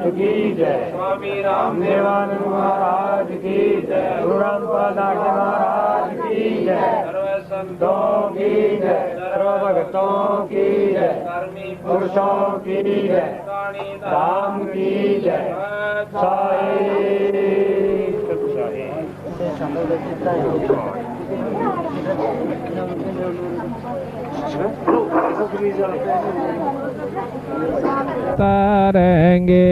महाराज की जय। स्वामी रामदेवानंद महाराज की जय। गुरु रामपाल दास महाराज की जय। सर्व संतों की जय। सर्व भक्तों की जय। पुरुषों की जय। राम की जय। तारेंगे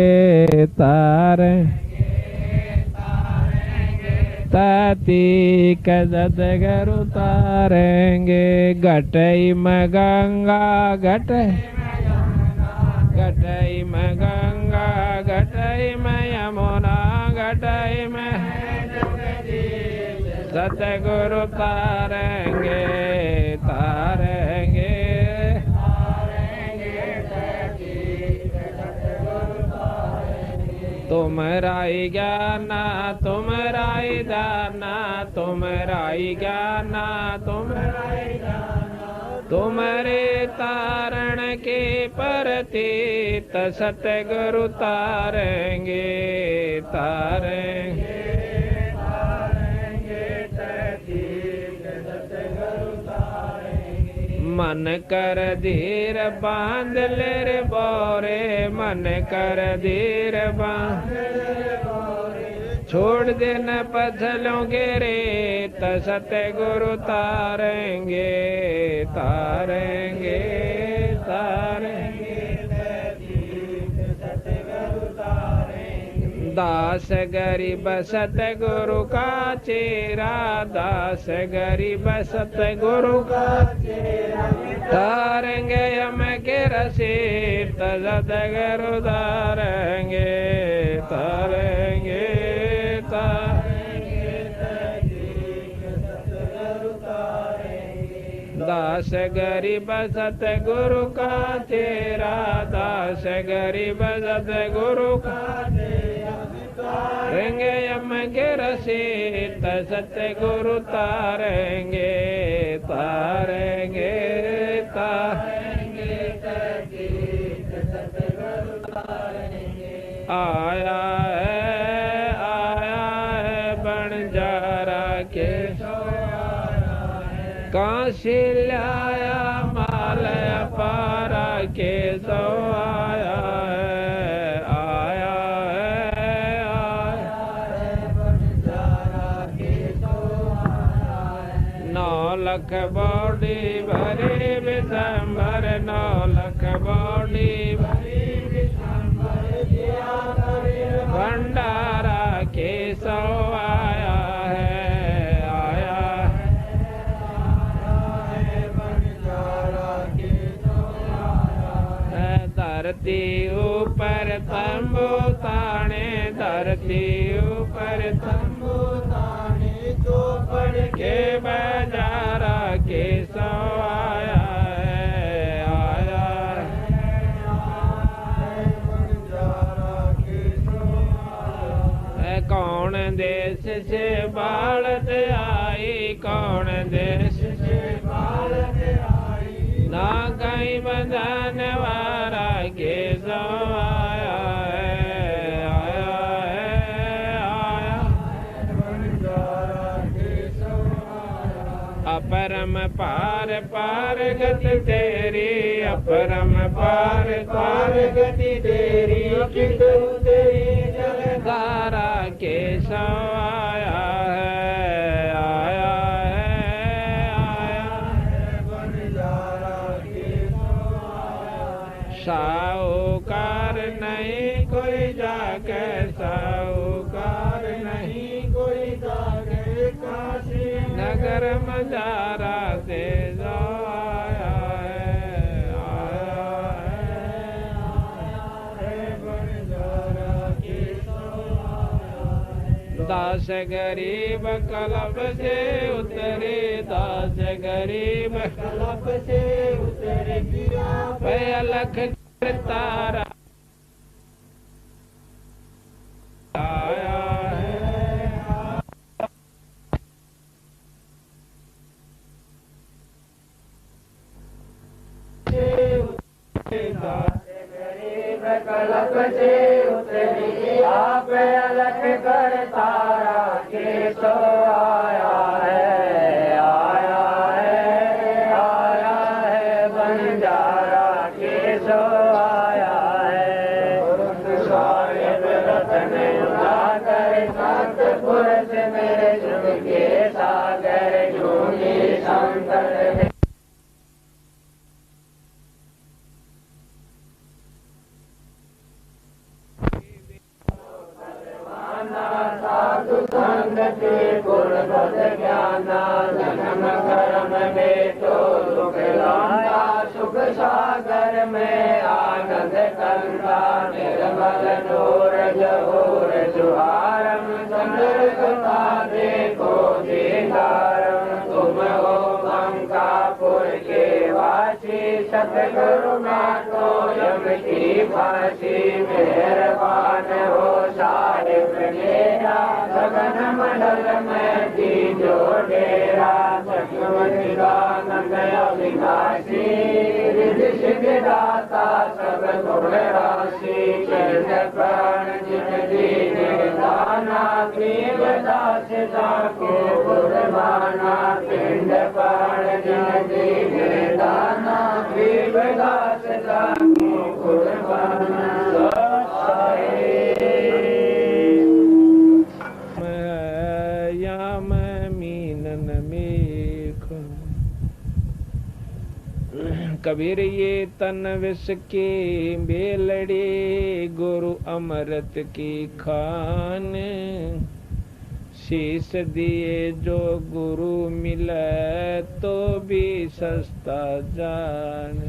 ताती सतगुरु तारेंगे। घटई में गंगा घटई में गंगा घटई में यमुना घटई में सतगुरु तारेंगे तारेंगे। तुमरा ही ज्ञाना तुमरा ही दाना तुमरा ही ज्ञाना तुम्हारे तारण के प्रतीत सतगुरु तारेंगे तारेंगे। मन कर धीर बांध ले रे बोरे मन कर धीर बांध छोड़ देना पथलों के रेत सतगुरु तारेंगे तारेंगे तारेंगे। दास गरीब सतगुरु का चेरा दास गरीब सतगुरु का चेरा तारेंगे हम के रसीद सतगुरु तारेंगे तारेंगे दास गरीब सतगुरु का चेरा दास गरीब सतगुरु का तारेंगे हम के रसीद सतगुरु तारेंगे तारेंगे तारेंगे। आया है बंजारा के काशी लाया माल पारा के सो आया है 9 लाख बॉडी भरी विशंबर 9 लाख बॉडी भरी भंडारा के सो आया है धरती ऊपर तंबू ताने धरती ऊपर तंबू ताने तो पड़ के बाजारा के सो आया है कौन देश से बालत आई कौन देश से बालत आई ना कहीं बंधन वाला के सो आया अपरम पार पार गति तेरी अपरम पार पार गति तेरी तेरी जलधारा के सो आया साहूकार नहीं कोई जाके साहूकार नहीं कोई जाके काशी नगर मजारा से जो आया है बंजारा के दास गरीब कलब से उतरे दास गरीब कलब से उतरे अलख तारा आया है गरीब कलब से उतरे आप अलख कर तारा के सो आया है, आया है, आया है, बंजारा के सो आया है। साहिब रतन उजागर सतपुर से मेरे जुग के सागर झूठी संकट साधु संग के गुणवत ज्ञाना जन्म कर्म में तो सुख लाया, सुख सागर में आनंद कंदा निर्मल नूर जहूर जुहारम चंद्रकता देखो दीदारम। तुम हो बंकापुर के वासी सतगुरु नाथो यम की फांसी, मेहरबान हो साहिब मेरा सगन मंडल में दीजो डेरा। सतगुरानंद अविनाशी रिद्धि सिद्धि दाता सब गुण राशि, प्राण जिन दीने दाना पीव दास जाको गुरमाना। पिंड प्राण जिन दीने दाना पीव दास जाको गुरमाना। कबीर ये तन विष के बेलड़े, गुरु अमृत की खान। शीश दिए जो गुरु मिले तो भी सस्ता जान।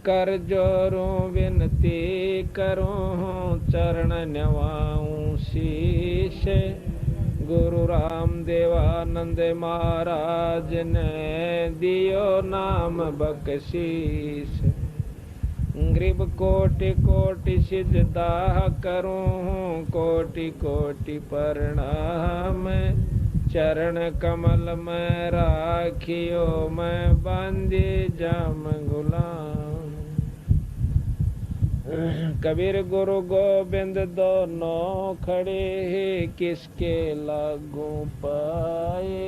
कर जोरों विनती करूं चरण नवाऊं शीश। गुरु राम देवानंद महाराज ने दियो नाम बख्शीश। ग्रीब कोटि कोटि सिजदा करूं कोटि कोटि प्रणाम। चरण कमल में राखियो मैं बांधे जाम गुलाम। कबीर गुरु गोबिंद दोनों खड़े, किसके लागू पाए।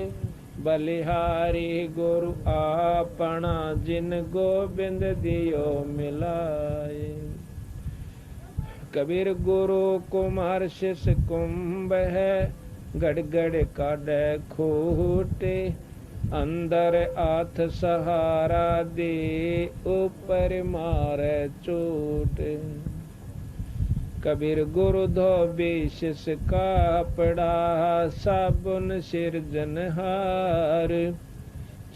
बलिहारी गुरु आपना जिन गोबिंद दियो मिलाए। कबीर गुरु कुमार शिष कुंभ है, गड़गड़ काढ़े खूटे। अंदर आथ सहारा दे ऊपर मारे चोट। कबीर गुरु धोबी शिष कापड़ा, साबुन सिरजनहार।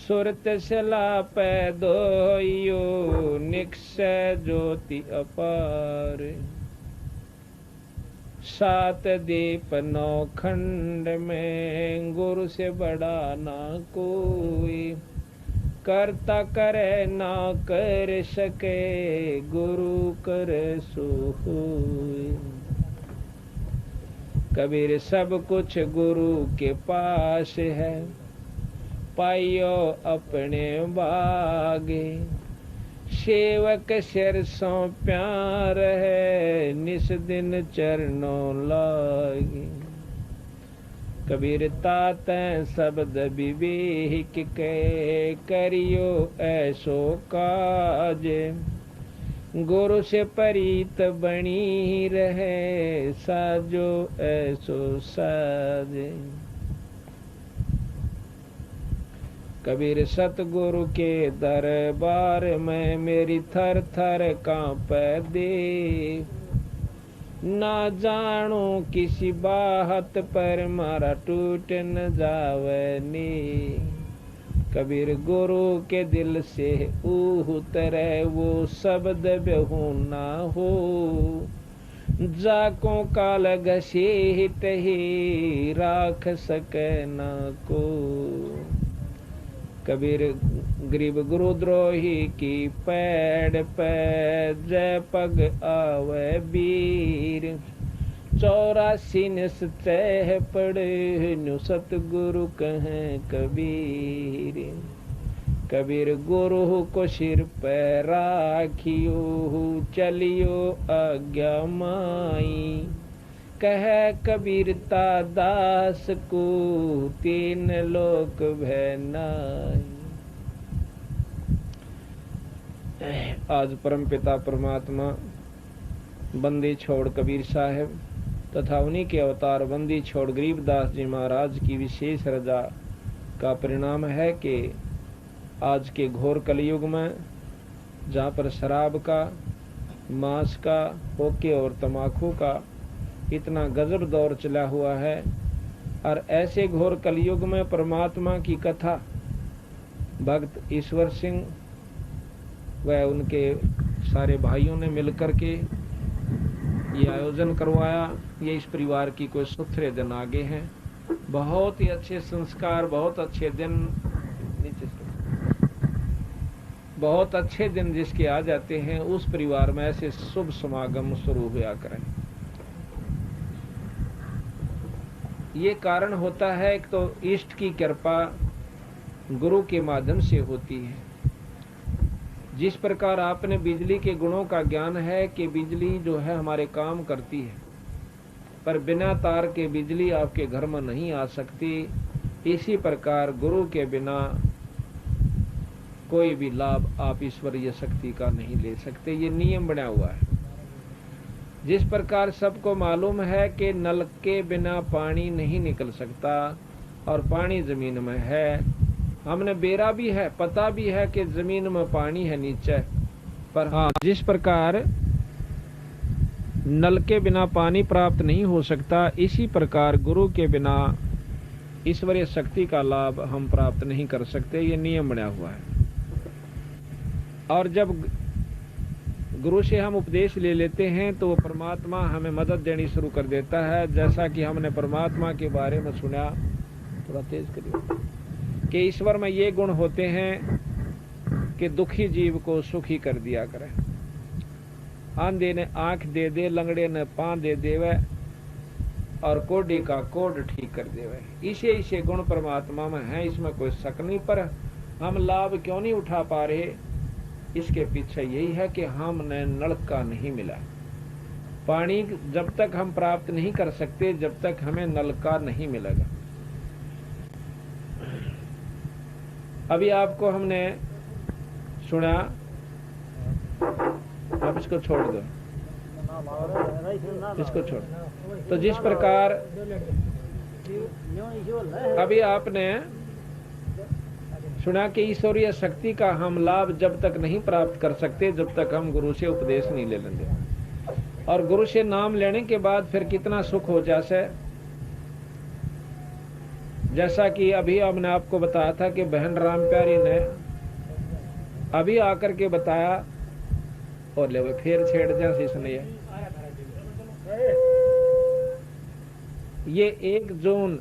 सुरत सला पैदोयो निक्षय ज्योति अपार। सात दीप नौ खंड में गुरु से बड़ा ना कोई। करता करे ना कर सके गुरु करे सो होय। कबीर सब कुछ गुरु के पास है, पाइयो अपने बागे। सेवक सिर सो प्यार है, निस दिन चरणों लागे। कबीर ताते शब्द विवेक के, करियो ऐसो काज। गुरु से परीत बनी रहे, साजो ऐसो साजे। कबीर सतगुरु के दरबार में मेरी थर थर कांपे दे। ना जानो किसी बात पर मारा टूट न जावे नी। कबीर गुरु के दिल से उतरे वो शब्द बेहू ना हो। जाको काल घसीट ही राख सके ना को। कबीर गरीब गुरुद्रोही की पैड़ पे जय पग आवे वीर। 84 निश्चय पड़े नु सतगुरु कहें कबीर। कबीर गुरु को सिर पे राखियो, चलियो आज्ञा माई। कह कबीरता दास को, तीन लोक भय नाई। आज परम पिता परमात्मा बंदी छोड़ कबीर साहब तथा उन्हीं के अवतार बंदी छोड़ गरीबदास जी महाराज की विशेष रजा का परिणाम है कि आज के घोर कलयुग में, जहाँ पर शराब का, मांस का, होके और तमाकू का इतना गजब दौर चला हुआ है, और ऐसे घोर कलयुग में परमात्मा की कथा भक्त ईश्वर सिंह व उनके सारे भाइयों ने मिलकर के ये आयोजन करवाया। ये इस परिवार की कोई सुथरे दिन आगे हैं। बहुत ही अच्छे संस्कार, बहुत अच्छे दिन, नीचे बहुत अच्छे दिन जिसके आ जाते हैं, उस परिवार में ऐसे शुभ समागम शुरू हुआ करें। ये कारण होता है कि तो इष्ट की कृपा गुरु के माध्यम से होती है। जिस प्रकार आपने बिजली के गुणों का ज्ञान है कि बिजली जो है हमारे काम करती है, पर बिना तार के बिजली आपके घर में नहीं आ सकती, इसी प्रकार गुरु के बिना कोई भी लाभ आप ईश्वरीय शक्ति का नहीं ले सकते। ये नियम बना हुआ है। जिस प्रकार सबको मालूम है कि नल के बिना पानी नहीं निकल सकता और पानी जमीन में है, हमने बेरा भी है, पता भी है कि जमीन में पानी है नीचे, पर हाँ, जिस प्रकार नल के बिना पानी प्राप्त नहीं हो सकता, इसी प्रकार गुरु के बिना ईश्वरीय शक्ति का लाभ हम प्राप्त नहीं कर सकते। ये नियम बना हुआ है। और जब गुरु से हम उपदेश ले लेते हैं तो परमात्मा हमें मदद देनी शुरू कर देता है। जैसा कि हमने परमात्मा के बारे में सुना, थोड़ा तेज करिए, कि ईश्वर में ये गुण होते हैं कि दुखी जीव को सुखी कर दिया करे। आंधे ने आंख दे दे, लंगड़े ने पांव दे देवे, और कोढ़ी का कोढ़ ठीक कर देवे। इसे गुण परमात्मा में है, इसमें कोई शक नहीं। पर हम लाभ क्यों नहीं उठा पा रहे, इसके पीछे यही है कि हमने नल का नहीं मिला। पानी जब तक हम प्राप्त नहीं कर सकते, जब तक हमें नल का नहीं मिलेगा। अभी आपको हमने सुना, आप इसको छोड़ दो, इसको छोड़। तो जिस प्रकार अभी आपने सुना कि ईश्वरीय शक्ति का हम लाभ जब तक नहीं प्राप्त कर सकते, जब तक हम गुरु से उपदेश नहीं ले लेंगे। और गुरु से नाम लेने के बाद फिर कितना सुख हो जाए। जैसा कि अभी हमने आपको बताया था कि बहन राम प्यारी ने अभी आकर के बताया, और ले वो फिर छेड़ जैसे इसने ये 1 जून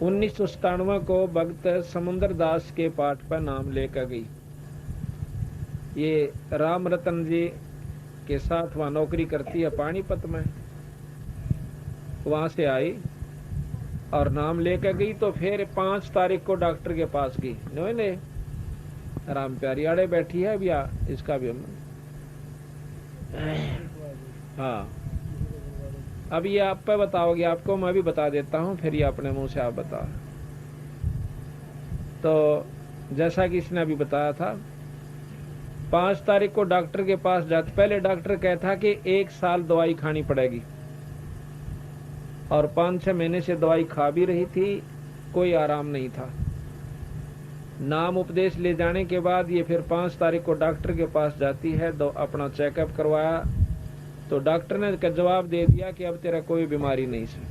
1997 को भक्त समुंदर दास के पाठ पर नाम लेकर गई। ये राम रतन जी के साथ वहां नौकरी करती है पानीपत में, वहां से आई और नाम लेकर गई। तो फिर 5 तारीख को डॉक्टर के पास गई। ने राम प्यारी आड़े बैठी है भैया, इसका भी हम हाँ, अब ये आप पे बताओगे, आपको मैं भी बता देता हूँ, फिर ये अपने मुंह से आप बता। तो जैसा कि इसने अभी बताया था, 5 तारीख को डॉक्टर के पास जाते, पहले डॉक्टर कहता कि 1 साल दवाई खानी पड़ेगी, और 5-6 महीने से दवाई खा भी रही थी, कोई आराम नहीं था। नाम उपदेश ले जाने के बाद ये फिर 5 तारीख को डॉक्टर के पास जाती है, तो अपना चेकअप करवाया। तो डॉक्टर ने जवाब दे दिया कि अब तेरा कोई बीमारी नहीं है।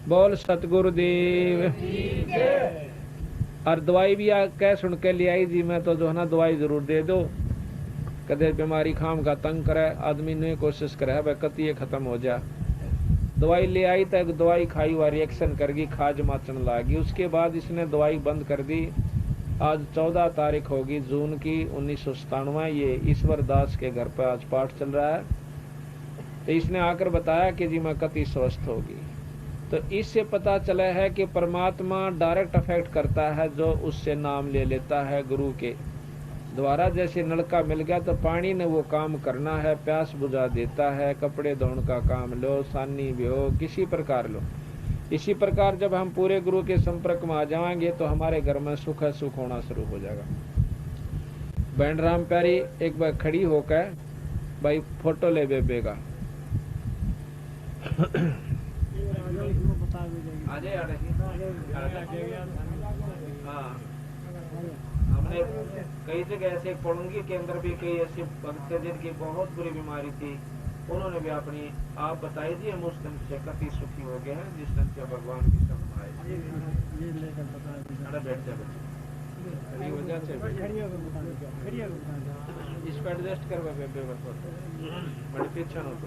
बोल सतगुरुदेव। और दवाई भी कह सुन के ले आई जी, मैं तो जो है ना दवाई जरूर दे दो, कदे बीमारी खाम का तंग करे, आदमी ने कोशिश करे भाई कति ये खत्म हो जा। दवाई ले आई तक दवाई खाई हुआ रिएक्शन कर गई, खाज माचन लागी। उसके बाद इसने दवाई बंद कर दी। आज 14 तारीख होगी जून की 1997। ये ईश्वर दास के घर पर आज पाठ चल रहा है। तो इसने आकर बताया कि जी मैं कति स्वस्थ होगी। तो इससे पता चला है कि परमात्मा डायरेक्ट अफेक्ट करता है जो उससे नाम ले लेता है गुरु के द्वारा। जैसे नलका मिल गया तो पानी ने वो काम करना है, प्यास बुझा देता है, कपड़े धोने का काम लो, सानी भी हो, किसी प्रकार लो। इसी प्रकार जब हम पूरे गुरु के संपर्क में आ जाएंगे तो हमारे घर में सुख सुख होना शुरू हो जाएगा। बहन राम प्यारी एक बार खड़ी होकर भाई फोटो ले बेबे का। हाँ, हमने कई जगह ऐसे पढ़ूंगी के अंदर भी कई ऐसे भक्त थे जिनकी बहुत बुरी बीमारी थी, उन्होंने भी अपनी आप बताई थी, हम उस दिन से काफी सुखी हो गए हैं जिस दिन से भगवान की शरण आए। बैठ जा वजह से इस पर एडजस्ट कर बड़े पीछा हो तो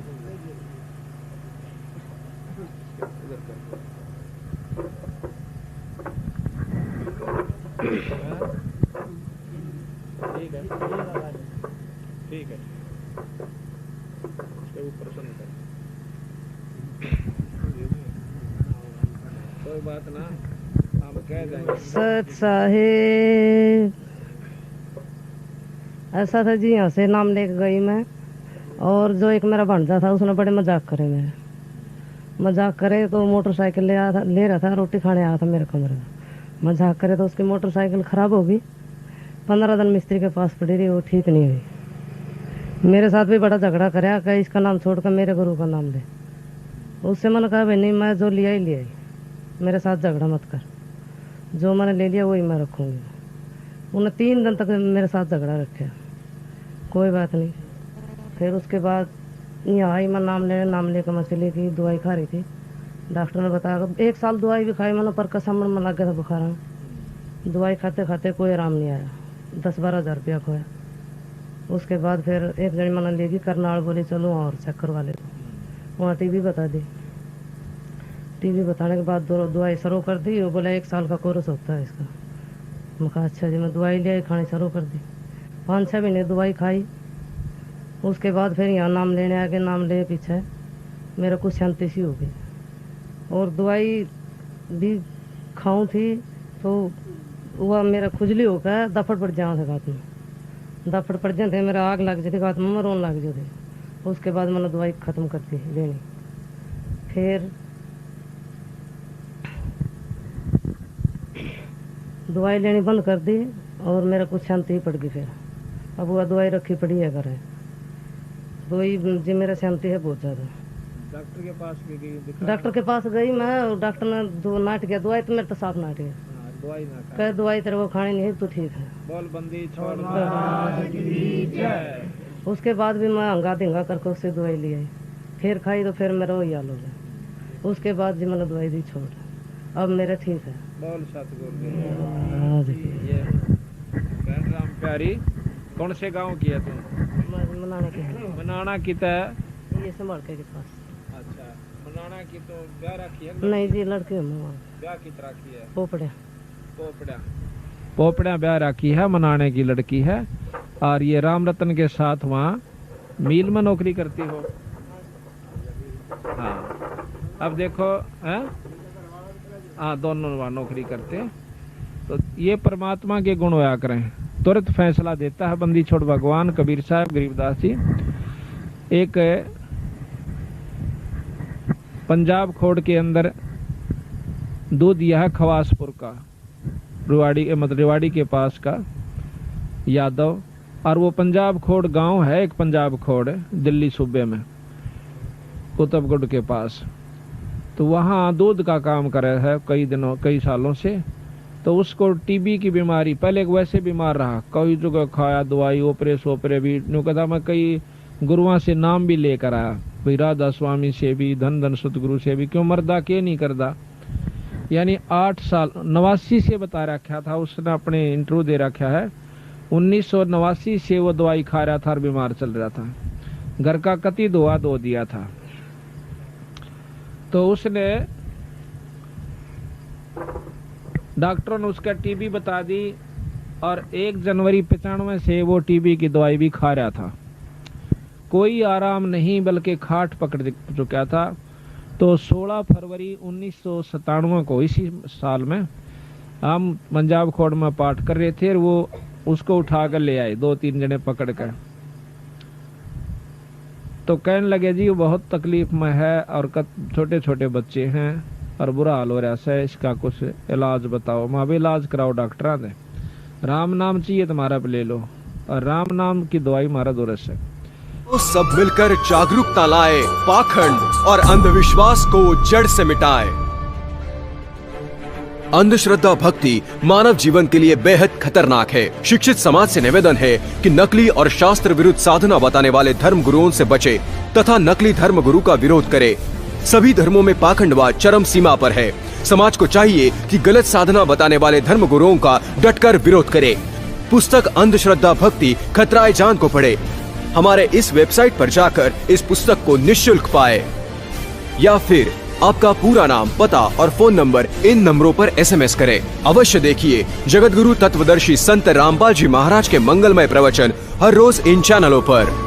ठीक है ठीक है ऊपर से कोई बात ना, हम कह देंगे। सत साहेब ऐसा था जी, यहाँ से नाम लेके गई मैं, और जो एक मेरा भांजा था उसने बड़े मजाक करे, मेरे मजाक करे तो मोटरसाइकिल ले रहा था, रोटी खाने आया था मेरे कमरे में, मजाक करे तो उसकी मोटरसाइकिल खराब हो गई। 15 दिन मिस्त्री के पास पड़ी रही, वो ठीक नहीं हुई। मेरे साथ भी बड़ा झगड़ा कराया कि इसका नाम छोड़कर मेरे गुरु का नाम ले। उससे मैंने कहा भाई नहीं, मैं जो लिया ही लिया ही, मेरे साथ झगड़ा मत कर, जो मैंने ले लिया वही मैं रखूँगी। उन्हें 3 दिन तक मेरे साथ झगड़ा रखे, कोई बात नहीं। फिर उसके बाद यहाँ आई, मैं नाम लेकर मैं चली गई, दवाई खा रही थी। डॉक्टर ने बताया 1 साल दवाई भी खाई मैंने, पर कसम में लग गया था बुखार। दवाई खाते खाते कोई आराम नहीं आया, 10-12 हज़ार रुपया खोया। उसके बाद फिर एक जन मैंने लेगी करनाल, बोली चलो और चेक करवा ले। वहाँ टीबी बता दी, टीबी बताने के बाद दवाई शुरू कर दी। वो बोला 1 साल का कोर्स होता है इसका। मैं कहा अच्छा जी। मैं दवाई ले आई, खानी शुरू कर दी। 5-6 महीने दवाई खाई। उसके बाद फिर यहाँ नाम लेने आ गए, नाम ले पीछे मेरा कुछ शांति सी हो गई। और दवाई भी खाऊं थी तो वह मेरा खुजली हो गया, दफड़ पड़ जाओ थे गात में, दफड़ पड़ जाते मेरा आग लग जाती गात में, रोन लग जाते। उसके बाद मैंने दवाई ख़त्म कर दी लेनी। फिर दवाई लेनी बंद कर दी और मेरा कुछ शांति ही पड़ गई। फिर अब वह दवाई रखी पड़ी है घर है, दवाई जी मेरा शांति है बहुत ज़्यादा। डॉक्टर के पास भी गई? डॉक्टर के पास गई मैं, और डॉक्टर ने दो नाट गया, दवाई तो मेरे तो साफ नाट गया। दवाई ना कह दवाई तेरे को खानी नहीं तो ठीक है, बोल बंदी छोड़। उसके बाद भी मैं हंगा धिंगा करके उससे दवाई ले आई, फिर खाई तो फिर मेरा वही हाल हो गया। उसके बाद जी मैंने दवाई दी छोड़, अब मेरा ठीक है। बोल सतगुरु। ये बहन राम प्यारी कौन से गांव की है तुम? मनाना की है, मनाना की तो ये संभाल के पास। अच्छा, मनाना की तो ब्याह रखी है? नहीं जी, लड़के ब्याह की तरह की है, पोपड़े पोपड़ा ब्याह रखी है, मनाने की लड़की है। और ये राम रतन के साथ वहाँ मील में नौकरी करती हो? हाँ, अब देखो है, हाँ दोनों वहाँ नौकरी करते हैं। तो ये परमात्मा के गुण होया करें, तुरंत फैसला देता है बंदी छोड़ भगवान। कबीर साहब गरीबदास जी एक पंजाब खोड़ के अंदर दूध यह है खवासपुर का, रेवाड़ी के पास का यादव, और वो पंजाब खोड़ गांव है, एक पंजाब खोड़ दिल्ली सूबे में कुतुबगढ़ के पास। तो वहाँ दूध का काम कर रहा है कई सालों से। तो उसको टीबी की बीमारी, पहले वैसे बीमार रहा, कई जगह खाया दवाई, ओपरे भी नो कहता। मैं कई गुरुओं से नाम भी लेकर आया, भाई राधा स्वामी से भी, धन धन सतगुरु से भी, क्यों मरदा के नहीं करदा। यानी 8 साल 89 से बता रखा था उसने, अपने इंटरव्यू दे रखा है। 1989 से वो दवाई खा रहा था और बीमार चल रहा था, घर का कति दुआ दो दिया था। तो उसने डॉक्टरों ने उसका टीबी बता दी, और 1 जनवरी 95 से वो टीबी की दवाई भी खा रहा था। कोई आराम नहीं, बल्कि खाट पकड़ चुका था। तो 16 फरवरी 1997 को इसी साल में हम पंजाब खोड़ में पाठ कर रहे थे और वो उसको उठा कर ले आए 2-3 जने पकड़ कर। तो कहने लगे जी वो बहुत तकलीफ में है और छोटे छोटे बच्चे हैं और बुरा हाल हो रहा है, इसका कुछ इलाज बताओ। मैं भी इलाज कराओ डॉक्टर ने, राम नाम चाहिए तुम्हारा पे ले लो, और राम नाम की दवाई हमारा दुरुस्त है। तो सब मिलकर जागरूकता लाए, पाखंड और अंधविश्वास को जड़ से मिटाए। अंधश्रद्धा भक्ति मानव जीवन के लिए बेहद खतरनाक है। शिक्षित समाज से निवेदन है कि नकली और शास्त्र विरुद्ध साधना बताने वाले धर्म गुरुओं से बचे तथा नकली धर्म गुरु का विरोध करे। सभी धर्मों में पाखंडवाद चरम सीमा पर है। समाज को चाहिए कि गलत साधना बताने वाले धर्म गुरुओं का डटकर विरोध करे। पुस्तक अंधश्रद्धा भक्ति खतराए जान को पढ़े। हमारे इस वेबसाइट पर जाकर इस पुस्तक को निःशुल्क पाए, या फिर आपका पूरा नाम, पता और फोन नंबर इन नंबरों पर SMS करें। अवश्य देखिए जगत गुरु तत्वदर्शी संत रामपाल जी महाराज के मंगलमय प्रवचन हर रोज इन चैनलों पर।